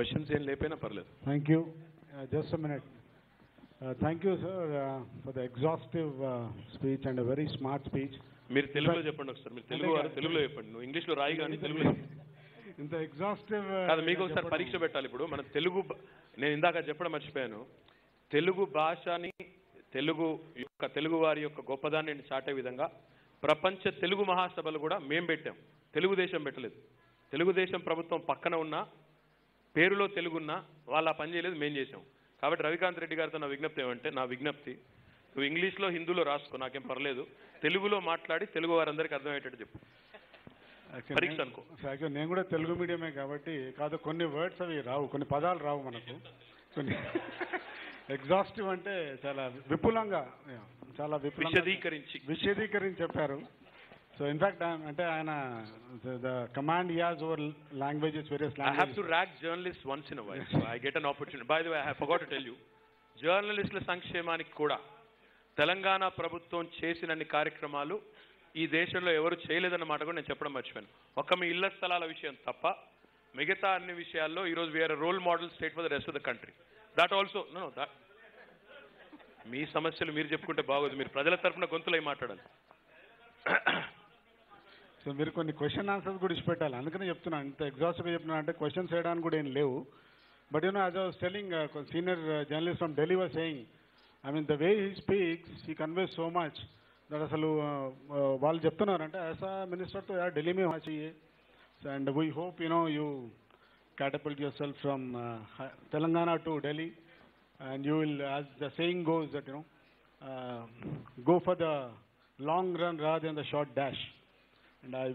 Questions ఏం లేకపోయినా పర్లేదు. Thank you. Just a minute. Thank you, sir, for the exhaustive speech and a very smart speech. మీరు తెలుగులో చెప్పండి ఒకసారి. మీరు తెలుగు వారు తెలుగులో చెప్పండి. నువ్వు ఇంగ్లీష్లో రాయి కానీ తెలుగులో ఇంత ఎగ్జాస్టివ్ కాదు. మీకు ఒకసారి పరీక్ష పెట్టాలి. ఇప్పుడు మన తెలుగు, నేను ఇందాక చెప్పడం మర్చిపోయాను, తెలుగు భాషని తెలుగు వారి యొక్క గొప్పదాన్ని చాటే విధంగా ప్రపంచ తెలుగు మహాసభలు కూడా మేం పెట్టాం, తెలుగుదేశం పెట్టలేదు. తెలుగుదేశం ప్రభుత్వం పక్కన ఉన్న పేరులో తెలుగున్నా వాళ్ళు ఆ పని చేయలేదు, మేం చేసాం. కాబట్టి రవికాంత్ రెడ్డి గారితో నా విజ్ఞప్తి ఏమంటే, నువ్వు ఇంగ్లీష్లో హిందీలో రాసుకో, నాకేం పర్లేదు, తెలుగులో మాట్లాడి తెలుగు వారందరికీ అర్థమయ్యేటట్టు చెప్పు. పరీక్ష అనుకో. నేను కూడా తెలుగు మీడియమే కాబట్టి కాదు, కొన్ని వర్డ్స్ అవి రావు, కొన్ని పదాలు రావు మనకు. కొన్ని ఎగ్జాస్టివ్ అంటే చాలా విపులంగా, చాలా విశదీకరించి చెప్పారు. సో ఇన్ఫాక్ట్ అంటే ఆయన the command as over languages, various languages. I have to rag journalists once in a while, so I get an opportunity. By the way, I forgot to tell you, జర్నలిస్టుల సంక్షేమానికి కూడా తెలంగాణ ప్రభుత్వం చేసినన్ని కార్యక్రమాలు ఈ దేశంలో ఎవరు చేయలేదన్నమాట కూడా నేను చెప్పడం మర్చిపోయాను. ఒక్క మీ ఇళ్ల స్థలాల విషయం తప్ప మిగతా అన్ని విషయాల్లో ఈరోజు we are role model state for the rest of the country. That also మీ సమస్యలు మీరు చెప్పుకుంటే బాగోదు, మీరు ప్రజల తరఫున గొంతులై మాట్లాడాలి. సో మీరు కొన్ని క్వశ్చన్ ఆన్సర్స్ కూడా ఇచ్చిపెట్టాలి, అందుకనే చెప్తున్నాను. ఇంత ఎగ్జాస్టివ్గా చెప్తున్నా అంటే క్వశ్చన్స్ చేయడానికి కూడా ఏం లేవు. But as I was telling, senior journalist from Delhi was saying, I mean the way he speaks, he conveys so much that అసలు వాళ్ళు చెప్తున్నారంటే యాజ్ అ మినిస్టర్ తో యార్ ఢిల్లీ మే హోనా చాహియే, and we hope you catapult yourself from Telangana to Delhi, and you will, as the saying goes, that go for the long run rather than the short dash. And I